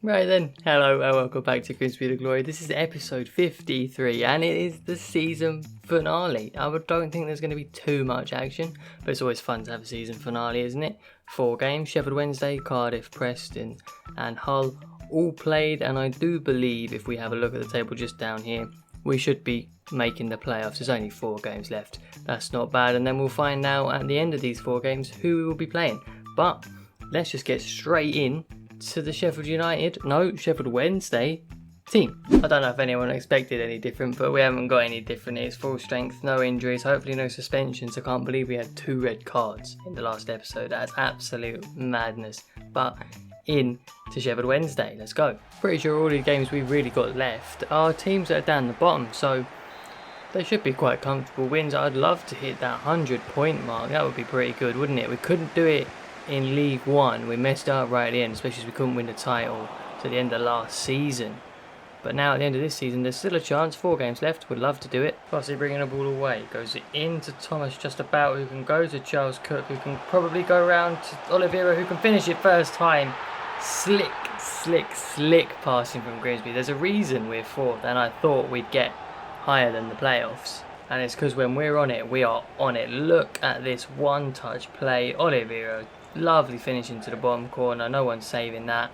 Right then, hello and welcome back to Grimsby the Glory. This is episode 53 and it is the season finale. I don't think there's going to be too much action, but it's always fun to have a season finale, isn't it? 4 games, Sheffield Wednesday, Cardiff, Preston and Hull all played, and I do believe if we have a look at the table just down here, we should be making the playoffs. There's only 4 games left. That's not bad, and then we'll find out at the end of these 4 games who we will be playing. But let's just get straight in to the Sheffield Wednesday team. I don't know if anyone expected any different, but we haven't got any different. It's full strength, no injuries, hopefully no suspensions. I can't believe we had 2 red cards in the last episode. That's absolute madness. But in to Sheffield Wednesday, let's go. Pretty sure all the games we've really got left are teams that are down the bottom, so they should be quite comfortable wins. I'd love to hit that 100-point mark. That would be pretty good, wouldn't it? We couldn't do it in League One. We messed up right at the end, especially as we couldn't win the title to the end of last season. But now at the end of this season, there's still a chance. 4 games left. Would love to do it. Fossey bringing the ball away. Goes into Thomas just about, who can go to Charles Cook, who can probably go around to Oliveira, who can finish it first time. Slick passing from Grimsby. There's a reason we're 4th, and I thought we'd get higher than the playoffs. And it's because when we're on it, we are on it. Look at this one-touch play. Oliveira, lovely finish into the bottom corner. No one's saving that.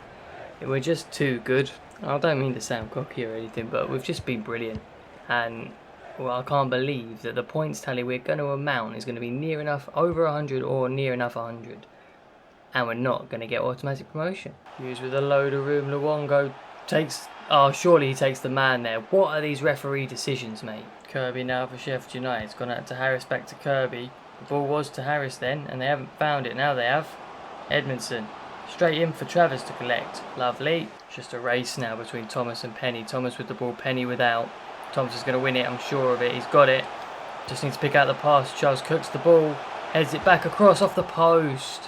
We're just too good. I don't mean to sound cocky or anything, but we've just been brilliant. And well, I can't believe that the points tally we're going to amount is going to be near enough over 100 or near enough 100. And we're not going to get automatic promotion. Hughes with a load of room. Luongo takes... Oh, surely he takes the man there. What are these referee decisions, mate? Kirby now for Sheffield United. It's gone out to Harris, back to Kirby. The ball was to Harris then, and they haven't found it. Now they have. Edmondson. Straight in for Travers to collect. Lovely. Just a race now between Thomas and Penny. Thomas with the ball, Penny without. Thomas is going to win it, I'm sure of it. He's got it. Just needs to pick out the pass. Charles Cook's the ball. Heads it back across off the post.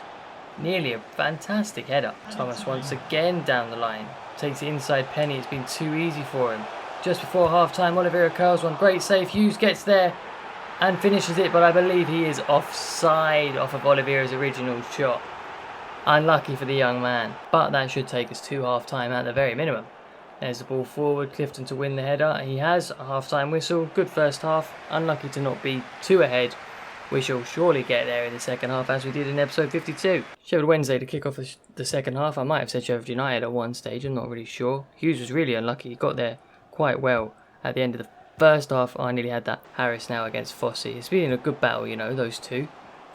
Nearly a fantastic header. Thomas once again down the line. Takes it inside Penny. It's been too easy for him. Just before half-time, Oliveira curls one. Great save. Hughes gets there and finishes it, but I believe he is offside off of Oliveira's original shot. Unlucky for the young man, but that should take us to half-time at the very minimum. There's the ball forward, Clifton to win the header. He has a half-time whistle. Good first half. Unlucky to not be 2 ahead. We shall surely get there in the second half, as we did in episode 52. Sheffield Wednesday to kick off the second half. I might have said Sheffield United at one stage, I'm not really sure. Hughes was really unlucky. He got there quite well at the end of the first half. I nearly had that. Harris now against Fossey. It's been a good battle, you know, those two.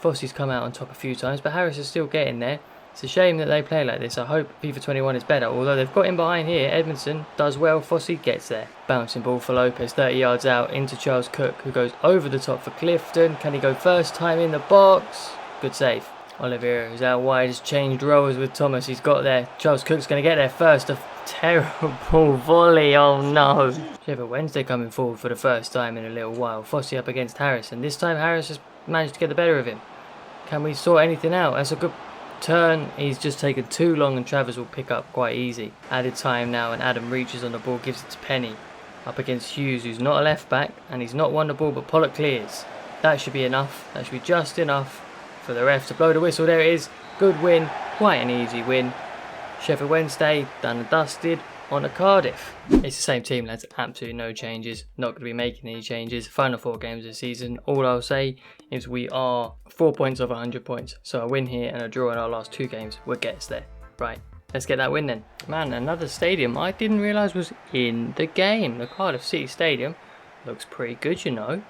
Fossey's come out on top a few times, but Harris is still getting there. It's a shame that they play like this. I hope FIFA 21 is better, although they've got him behind here. Edmondson does well, Fossey gets there. Bouncing ball for Lopez, 30 yards out into Charles Cook, who goes over the top for Clifton. Can he go first time in the box? Good save. Oliveira, who's out wide, has changed roles with Thomas. He's got there. Charles Cook's going to get there first. A terrible volley, oh no. Sheffield Wednesday coming forward for the first time in a little while. Fossey up against Harris, and this time Harris has managed to get the better of him. Can we sort anything out? That's a good turn. He's just taken too long, and Travers will pick up quite easy. Added time now, and Adam reaches on the ball, gives it to Penny. Up against Hughes, who's not a left back, and he's not won the ball, but Pollock clears. That should be enough. That should be just enough for the ref to blow the whistle. There it is. Good win. Quite an easy win. Sheffield Wednesday done and dusted on a Cardiff. It's the same team, lads. Absolutely no changes. Not going to be making any changes. Final 4 games of the season. All I'll say is we are 4 points off 100 points. So a win here and a draw in our last 2 games will get us there. Right, let's get that win then. Man, another stadium I didn't realise was in the game. The Cardiff City Stadium looks pretty good, you know.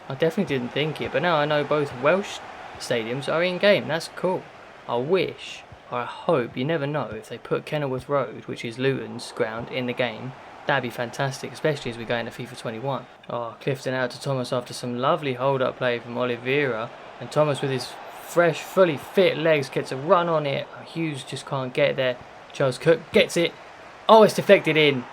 I definitely didn't think it, but now I know both Welsh stadiums are in game. That's cool. I wish, or I hope, you never know, if they put Kenilworth Road, which is Luton's ground, in the game. That'd be fantastic, especially as we go into FIFA 21. Oh, Clifton out to Thomas after some lovely hold-up play from Oliveira. And Thomas with his fresh, fully fit legs gets a run on it. Hughes just can't get there. Charles Cook gets it. Oh, it's deflected in.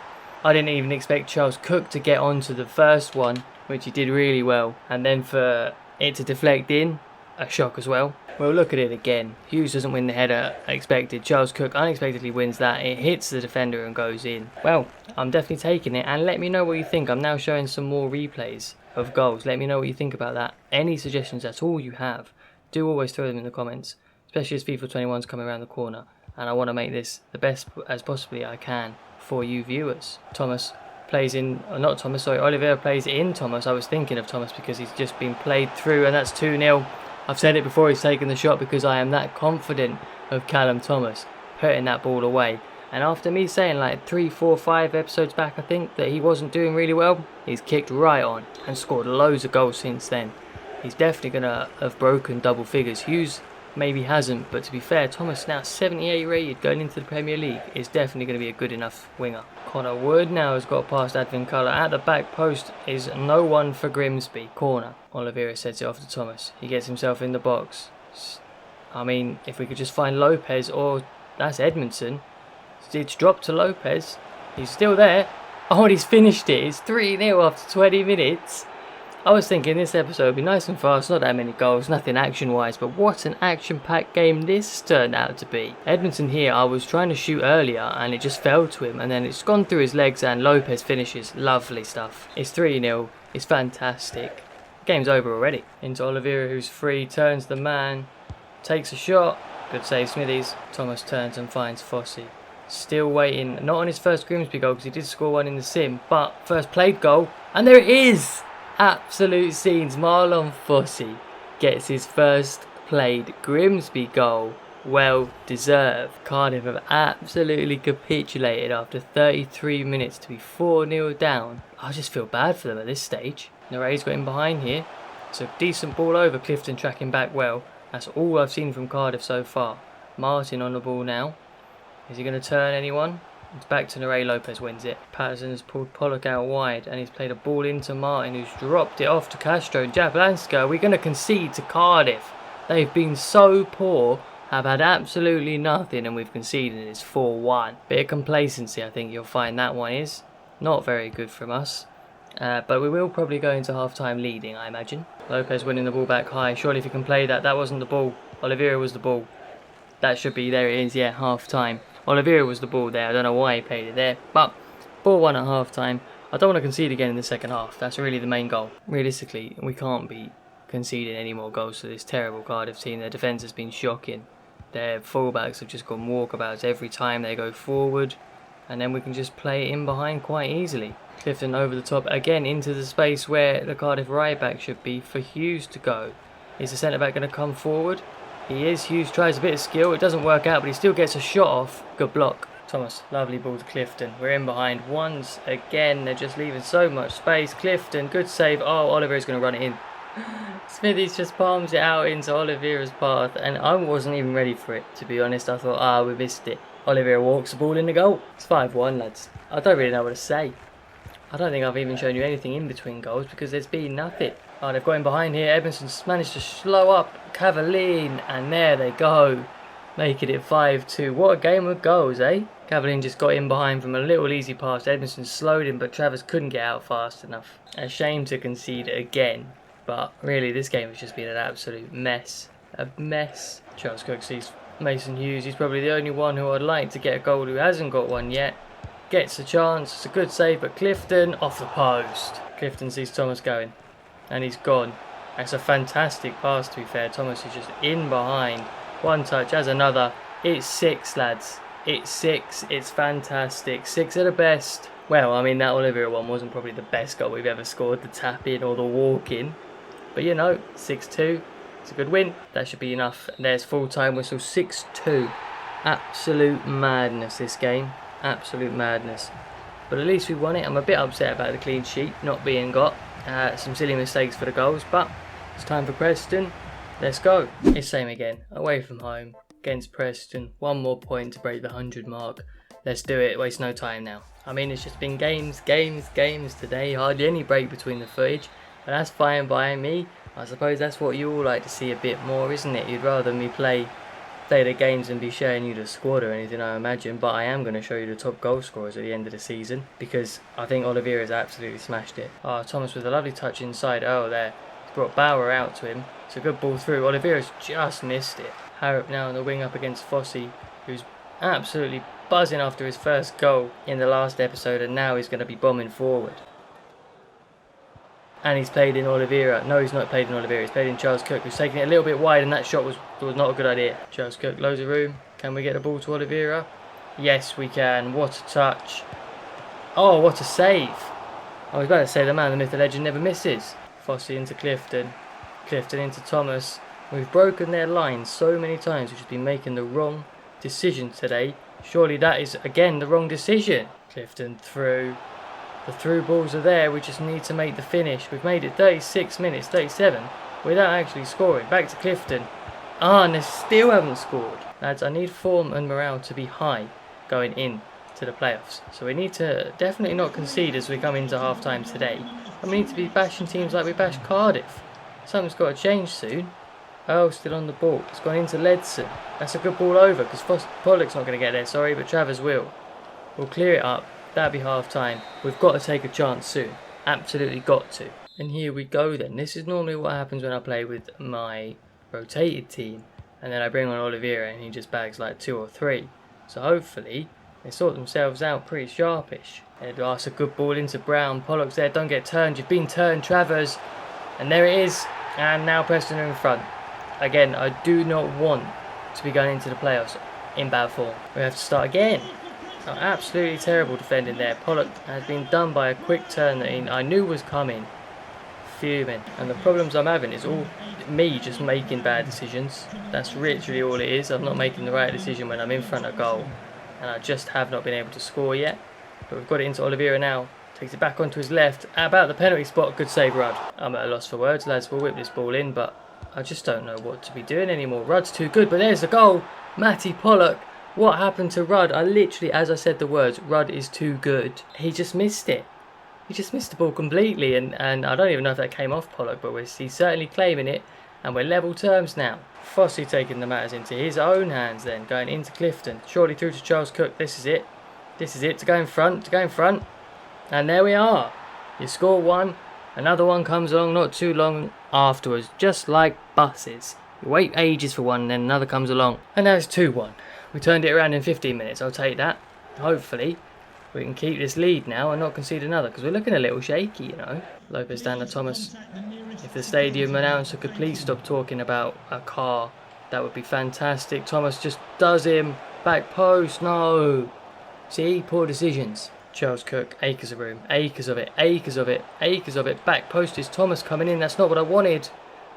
I didn't even expect Charles Cook to get onto the first one, which he did really well. And then for it to deflect in, a shock as well. Well, look at it again. Hughes doesn't win the header expected. Charles Cook unexpectedly wins that. It hits the defender and goes in. Well, I'm definitely taking it, and let me know what you think. I'm now showing some more replays of goals. Let me know what you think about that. Any suggestions at all you have, do always throw them in the comments, especially as FIFA 21's coming around the corner. and I want to make this the best as possibly I can for you viewers. Oliveira plays in Thomas. I was thinking of Thomas because he's just been played through, and that's 2-0. I've said it before, he's taken the shot because I am that confident of Callum Thomas putting that ball away. And after me saying like 3, 4, 5 episodes back, I think, that he wasn't doing really well, he's kicked right on and scored loads of goals since then. He's definitely going to have broken double figures. Hughes maybe hasn't, but to be fair, Thomas now 78 rated going into the Premier League is definitely going to be a good enough winger. Connor Wood now has got past Advin Culler. At the back post is no one for Grimsby. Corner. Oliveira sets it off to Thomas. He gets himself in the box. I mean, if we could just find Lopez, or that's Edmondson. It's dropped to Lopez. He's still there. Oh, and he's finished it. It's 3-0 after 20 minutes. I was thinking this episode would be nice and fast, not that many goals, nothing action-wise, but what an action-packed game this turned out to be. Edmondson here, I was trying to shoot earlier and it just fell to him, and then it's gone through his legs and Lopez finishes. Lovely stuff. It's 3-0. It's fantastic. Game's over already. Into Oliveira, who's free, turns the man, takes a shot. Good save, Smithies. Thomas turns and finds Fossey. Still waiting, not on his first Grimsby goal because he did score one in the sim, but first played goal, and there it is! Absolute scenes. Marlon Fossey gets his first played Grimsby goal. Well deserved. Cardiff have absolutely capitulated after 33 minutes to be 4-0 down. I just feel bad for them at this stage. Naray's got in behind here. It's a decent ball over. Clifton tracking back well. That's all I've seen from Cardiff so far. Martin on the ball now. Is he going to turn anyone? It's back to Naray. Lopez wins it. Patterson has pulled Pollock out wide and he's played a ball into Martin, who's dropped it off to Castro. Jablanska, are we going to concede to Cardiff? They've been so poor, have had absolutely nothing, and we've conceded. It's 4-1. Bit of complacency, I think you'll find that one is. Not very good from us. But we will probably go into half-time leading, I imagine. Lopez winning the ball back high. Surely if he can play that wasn't the ball. Oliveira was the ball. That should be, there it is, yeah, half-time. Oliveira was the ball there. I don't know why he played it there. But 4-1 at half-time. I don't want to concede again in the second half. That's really the main goal. Realistically, we can't be conceding any more goals to this terrible Cardiff team. Their defence has been shocking. Their fullbacks have just gone walkabouts every time they go forward. And then we can just play it in behind quite easily. Clifton over the top again into the space where the Cardiff right back should be for Hughes to go. Is the centre back going to come forward? He is. Hughes tries a bit of skill. It doesn't work out, but he still gets a shot off. Good block. Thomas, lovely ball to Clifton. We're in behind once again. They're just leaving so much space. Clifton, good save. Oh, Oliveira's going to run it in. Smithies just palms it out into Oliveira's path, and I wasn't even ready for it, to be honest. I thought, we missed it. Oliveira walks the ball in the goal. It's 5-1, lads. I don't really know what to say. I don't think I've even shown you anything in between goals because there's been nothing. Oh, they've got him behind here. Edmondson's managed to slow up Cavallin, and there they go, making it 5-2. What a game of goals, eh? Cavallin just got in behind from a little easy pass. Edmondson slowed him, but Travers couldn't get out fast enough. A shame to concede again, but really this game has just been an absolute mess. A mess. Charles Cook sees Mason Hughes. He's probably the only one who I'd like to get a goal who hasn't got one yet. Gets a chance. It's a good save, but Clifton off the post. Clifton sees Thomas going, and he's gone. That's a fantastic pass, to be fair. Thomas is just in behind. One touch, has another. It's 6, lads. It's 6. It's fantastic. 6 at the best. Well, I mean, that Oliveira one wasn't probably the best goal we've ever scored, the tap in or the walk in. But you know, 6-2. It's a good win. That should be enough. There's full-time whistle. 6-2. Absolute madness, this game. Absolute madness. But at least we won it. I'm a bit upset about the clean sheet not being got. Some silly mistakes for the goals, but it's time for Preston. Let's go. It's same again. Away from home against Preston. One more point to break the 100 mark. Let's do it. Waste no time now. I mean, it's just been games today. Hardly any break between the footage. But that's fine by me. I suppose that's what you all like to see a bit more, isn't it? You'd rather me play the games and be showing you the squad or anything, I imagine. But I am going to show you the top goal scorers at the end of the season, because I think Oliveira's absolutely smashed it. Oh, Thomas with a lovely touch inside. Oh, there. He's brought Bauer out to him. It's a good ball through. Oliveira's just missed it. Harrop now on the wing up against Fossey, who's absolutely buzzing after his first goal in the last episode, and now he's going to be bombing forward. And he's played in Oliveira. No, he's not played in Oliveira. He's played in Charles Cook, who's taking it a little bit wide, and that shot was not a good idea. Charles Cook, loads of room. Can we get the ball to Oliveira? Yes, we can. What a touch. Oh, what a save. I was about to say the man, the myth, the legend never misses. Fossey into Clifton. Clifton into Thomas. We've broken their line so many times. We've just been making the wrong decision today. Surely that is, again, the wrong decision. Clifton through. The through balls are there. We just need to make the finish. We've made it 36 minutes, 37, without actually scoring. Back to Clifton. And they still haven't scored. Lads, I need form and morale to be high going in to the playoffs. So we need to definitely not concede as we come into half-time today. And we need to be bashing teams like we bashed Cardiff. Something's got to change soon. Oh, still on the ball. It's gone into Ledson. That's a good ball over because Pollock's not going to get there, sorry, but Travers will. We'll clear it up. That'll be half-time. We've got to take a chance soon. Absolutely got to. And here we go then. This is normally what happens when I play with my rotated team. And then I bring on Oliveira and he just bags like 2 or 3. So hopefully they sort themselves out pretty sharpish. And that's a good ball into Brown. Pollock's there. Don't get turned. You've been turned, Travers. And there it is. And now Preston are in front. Again, I do not want to be going into the playoffs in bad form. We have to start again. Oh, absolutely terrible defending there. Pollock has been done by a quick turn that I knew was coming. Fuming. And the problems I'm having is all me just making bad decisions. That's literally all it is. I'm not making the right decision when I'm in front of goal. And I just have not been able to score yet. But we've got it into Oliveira now. Takes it back onto his left. About the penalty spot. Good save, Rudd. I'm at a loss for words, lads. We'll whip this ball in, but I just don't know what to be doing anymore. Rudd's too good, but there's the goal. Matty Pollock. What happened to Rudd? I literally, as I said the words, Rudd is too good. He just missed it. He just missed the ball completely, and I don't even know if that came off Pollock, but he's certainly claiming it, and we're level terms now. Fossey taking the matters into his own hands then, going into Clifton. Surely through to Charles Cook. This is it. This is it, to go in front, And there we are. You score one, another one comes along not too long afterwards, just like buses. You wait ages for one, and then another comes along. And now it's 2-1. We turned it around in 15 minutes, I'll take that. Hopefully, we can keep this lead now and not concede another, because we're looking a little shaky, you know. Lopez down to Thomas. If the stadium announcer could please stop talking about a car, that would be fantastic. Thomas just does him. Back post, no. See, poor decisions. Charles Cook, acres of room, acres of it, acres of it, acres of it. Back post is Thomas coming in, that's not what I wanted.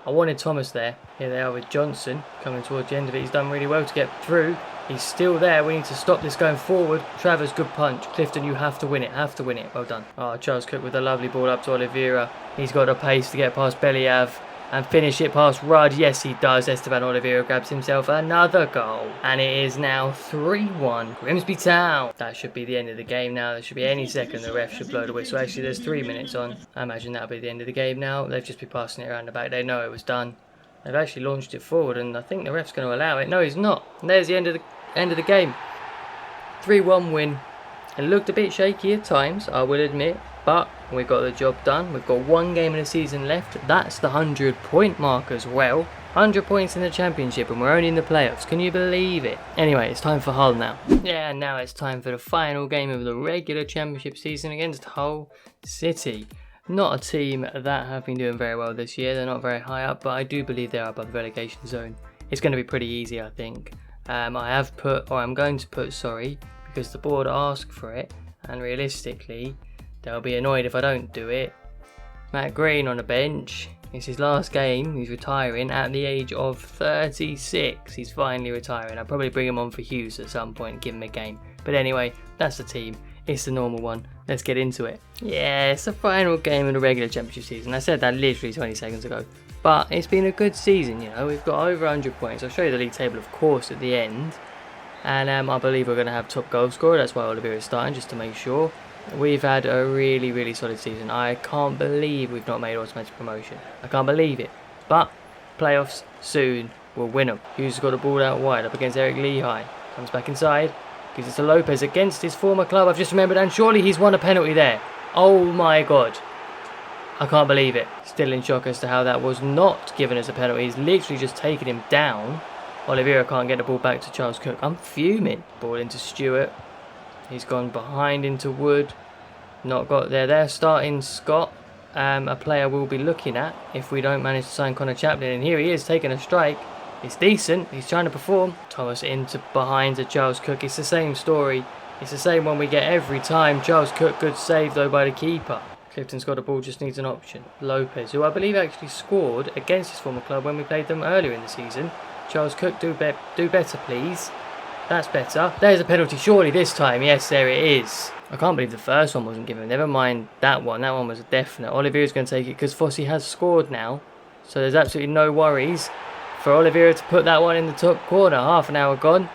I wanted Thomas there. Here they are with Johnson coming towards the end of it. He's done really well to get through. He's still there. We need to stop this going forward. Travers, good punch. Clifton, you have to win it. Have to win it. Well done. Oh, Charles Cook with a lovely ball up to Oliveira. He's got a pace to get past Beliav and finish it past Rudd. Yes, he does. Esteban Oliveira grabs himself another goal. And it is now 3-1. Grimsby Town. That should be the end of the game now. There should be any second the ref should blow the whistle. Actually, there's 3 minutes on. I imagine that'll be the end of the game now. They've just been passing it around the back. They know it was done. They've actually launched it forward, and I think the ref's going to allow it. No, he's not. And there's the end of the game. 3-1 win. It looked a bit shaky at times, I will admit, but we got the job done. We've got 1 game in the season left. That's the 100-point mark as well. 100 points in the championship, and we're only in the playoffs. Can you believe it? Anyway, it's time for Hull now. Yeah, now it's time for the final game of the regular championship season against Hull City. Not a team that have been doing very well this year. They're not very high up, but I do believe they are above the relegation zone. It's going to be pretty easy, I think. I'm going to put, because the board asked for it, and realistically, they'll be annoyed if I don't do it. Matt Green on the bench. It's his last game. He's retiring at the age of 36. He's finally retiring. I'll probably bring him on for Hughes at some point and give him a game. But anyway, that's the team. It's the normal one. Let's get into it. Yeah, it's the final game of the regular championship season. I said that literally 20 seconds ago. But it's been a good season, you know. We've got over 100 points. I'll show you the league table, of course, at the end. And I believe we're going to have top goal scorer. That's why Oliveira is starting, just to make sure. We've had a really, really solid season. I can't believe we've not made automatic promotion. I can't believe it. But playoffs soon. We'll win them. Hughes has got the ball out wide up against Eric Lehigh. Comes back inside. Gives it to Lopez against his former club. I've just remembered, and surely he's won a penalty there. Oh my god. I can't believe it. Still in shock as to how that was not given as a penalty. He's literally just taken him down. Oliveira can't get the ball back to Charles Cook. I'm fuming. Ball into Stewart. He's gone behind into Wood. Not got there. They're starting Scott. a player we'll be looking at if we don't manage to sign Connor Chaplin. And here he is taking a strike. It's decent. He's trying to perform. Thomas into behind to Charles Cook. It's the same story. It's the same one we get every time. Charles Cook, good save though by the keeper. Clifton's got a ball, just needs an option. Lopez, who I believe actually scored against his former club when we played them earlier in the season. Charles Cook, do better please. That's better. There's a penalty surely this time. Yes, there it is. I can't believe the first one wasn't given. Never mind that one. That one was a definite. Oliveira's going to take it because Fossey has scored now. So there's absolutely no worries for Oliveira to put that one in the top corner. Half an hour gone.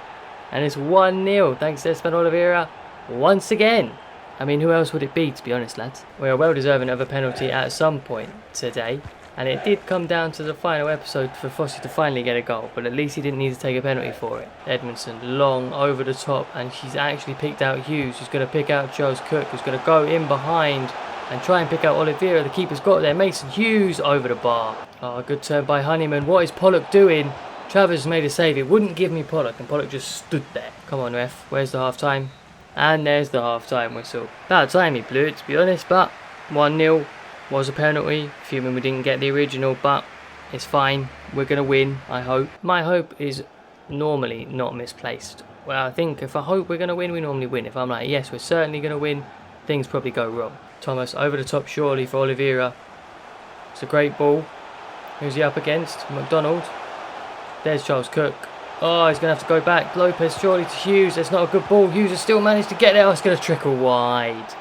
And it's 1-0 thanks to Esteban Oliveira once again. I mean, who else would it be, to be honest, lads? We are well deserving of a penalty at some point today. And it did come down to the final episode for Fossey to finally get a goal. But at least he didn't need to take a penalty for it. Edmondson long over the top. And she's actually picked out Hughes, who's going to pick out Charles Cook, who's going to go in behind and try and pick out Oliveira. The keeper's got there. Mason Hughes over the bar. Oh, good turn by Honeyman. What is Pollock doing? Travers made a save. It wouldn't give me Pollock, and Pollock just stood there. Come on, ref. Where's the half-time? And there's the half-time whistle. About time he blew it, to be honest, but 1-0 was a penalty. Fuming we didn't get the original, but it's fine. We're going to win, I hope. My hope is normally not misplaced. Well, I think if I hope we're going to win, we normally win. If I'm like, yes, we're certainly going to win, things probably go wrong. Thomas over the top surely for Oliveira. It's a great ball. Who's he up against? McDonald. There's Charles Cook. Oh, he's going to have to go back. Lopez surely to Hughes. That's not a good ball. Hughes has still managed to get there. Oh, it's going to trickle wide.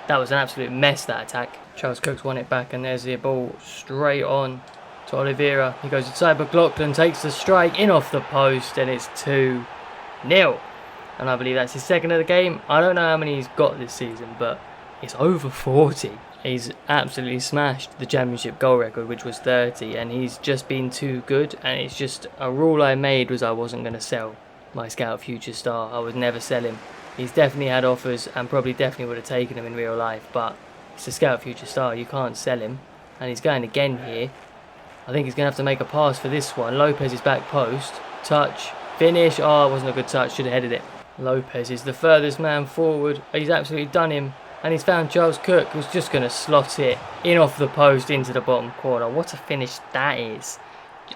That was an absolute mess, that attack. Charles Cook's won it back, and there's the ball straight on to Oliveira. He goes inside, McLaughlin takes the strike in off the post, and it's 2-0. And I believe that's his second of the game. I don't know how many he's got this season, but it's over 40. He's absolutely smashed the championship goal record, which was 30, and he's just been too good. And it's just a rule I made was I wasn't going to sell my Scout Future Star. I would never sell him. He's definitely had offers and probably definitely would have taken him in real life, but it's a Scout Future Star. You can't sell him. And he's going again here. I think he's going to have to make a pass for this one. Lopez is back post. Touch. Finish. Oh, it wasn't a good touch. Should have headed it. Lopez is the furthest man forward. He's absolutely done him. And he's found Charles Cook, who's just going to slot it in off the post into the bottom corner. What a finish that is.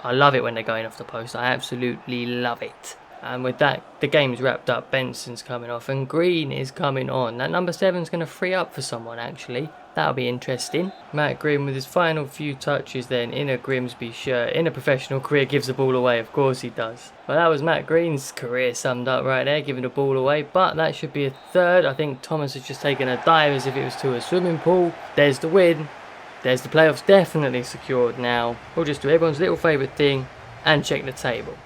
I love it when they're going off the post. I absolutely love it. And with that, the game's wrapped up. Benson's coming off and Green is coming on. That number 7's going to free up for someone, actually. That'll be interesting. Matt Green with his final few touches then in a Grimsby shirt. In a professional career, gives the ball away. Of course he does. Well, that was Matt Green's career summed up right there, giving the ball away. But that should be a third. I think Thomas has just taken a dive as if it was to a swimming pool. There's the win. There's the playoffs definitely secured now. We'll just do everyone's little favourite thing and check the table.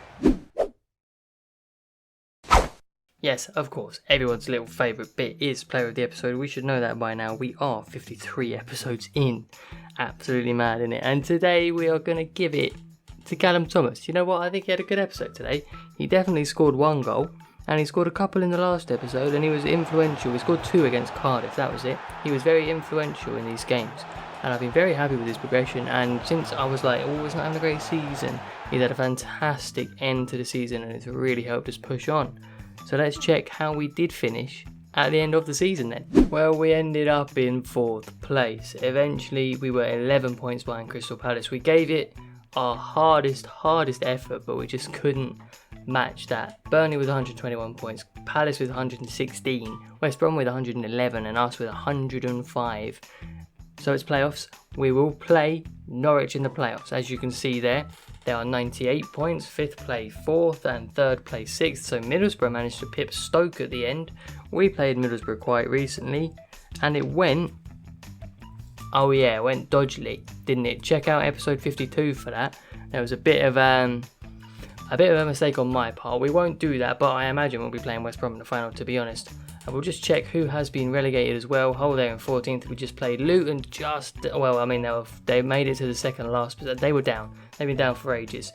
Yes, of course, everyone's little favourite bit is player of the episode. We should know that by now. We are 53 episodes in. Absolutely mad, innit? And today we are going to give it to Callum Thomas. You know what? I think he had a good episode today. He definitely scored 1 goal. And he scored a couple in the last episode. And he was influential. He scored 2 against Cardiff, that was it. He was very influential in these games. And I've been very happy with his progression. And since I was like, oh, he's not having a great season, he's had a fantastic end to the season. And it's really helped us push on. So let's check how we did finish at the end of the season then. Well, we ended up in 4th place. Eventually, we were 11 points behind Crystal Palace. We gave it our hardest effort, but we just couldn't match that. Burnley with 121 points, Palace with 116, West Brom with 111, and us with 105. So it's playoffs. We will play Norwich in the playoffs. As you can see there, they are 98 points, 5th place 4th and 3rd place 6th. So Middlesbrough managed to pip Stoke at the end. We played Middlesbrough quite recently and it went, oh yeah, it went dodgily, didn't it? Check out episode 52 for that. There was a bit of a mistake on my part. We won't do that, but I imagine we'll be playing West Brom in the final, to be honest. And we'll just check who has been relegated as well. Hull there in 14th. We just played Luton they made it to the second last, but they were down. They've been down for ages.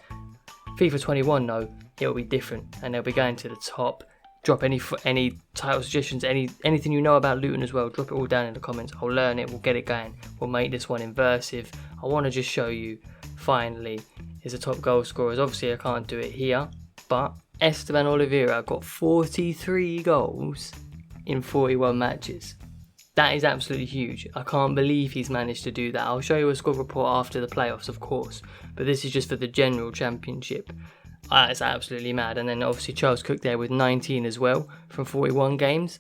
FIFA 21 though, it'll be different and they'll be going to the top. Drop any title suggestions, anything you know about Luton as well. Drop it all down in the comments. I'll learn it. We'll get it going. We'll make this one immersive. I want to just show you, finally, is the top goal scorers. Obviously, I can't do it here, but Esteban Oliveira got 43 goals in 41 matches. That is absolutely huge. I can't believe he's managed to do that. I'll show you a squad report after the playoffs, of course, but this is just for the general championship. It's absolutely mad. And then obviously Charles Cook there with 19 as well from 41 games.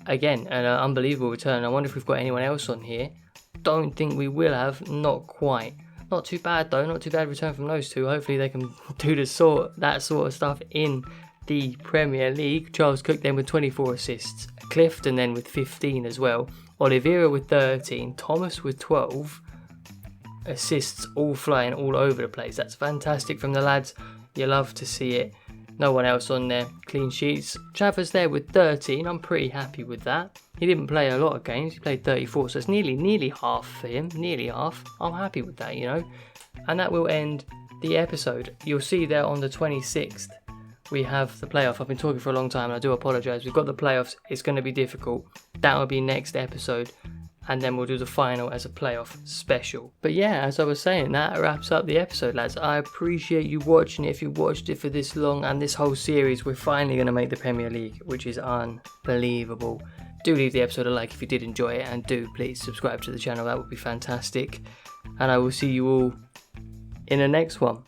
Again, an unbelievable return. I wonder if we've got anyone else on here. Don't think we will have. Not quite. Not too bad though. Not too bad return from those two. Hopefully they can do that sort of stuff in the Premier League. Charles Cook then with 24 assists. Clifton then with 15 as well. Oliveira with 13. Thomas with 12. Assists all flying all over the place. That's fantastic from the lads. You love to see it. No one else on there. Clean sheets. Travers there with 13. I'm pretty happy with that. He didn't play a lot of games. He played 34, so it's nearly half for him. Nearly half. I'm happy with that, you know. And that will end the episode. You'll see there on the 26th, we have the playoff. I've been talking for a long time and I do apologise. We've got the playoffs. It's going to be difficult. That will be next episode. And then we'll do the final as a playoff special. But yeah, as I was saying, that wraps up the episode, lads. I appreciate you watching it. If you watched it for this long and this whole series, we're finally going to make the Premier League, which is unbelievable. Do leave the episode a like if you did enjoy it, and do please subscribe to the channel. That would be fantastic. And I will see you all in the next one.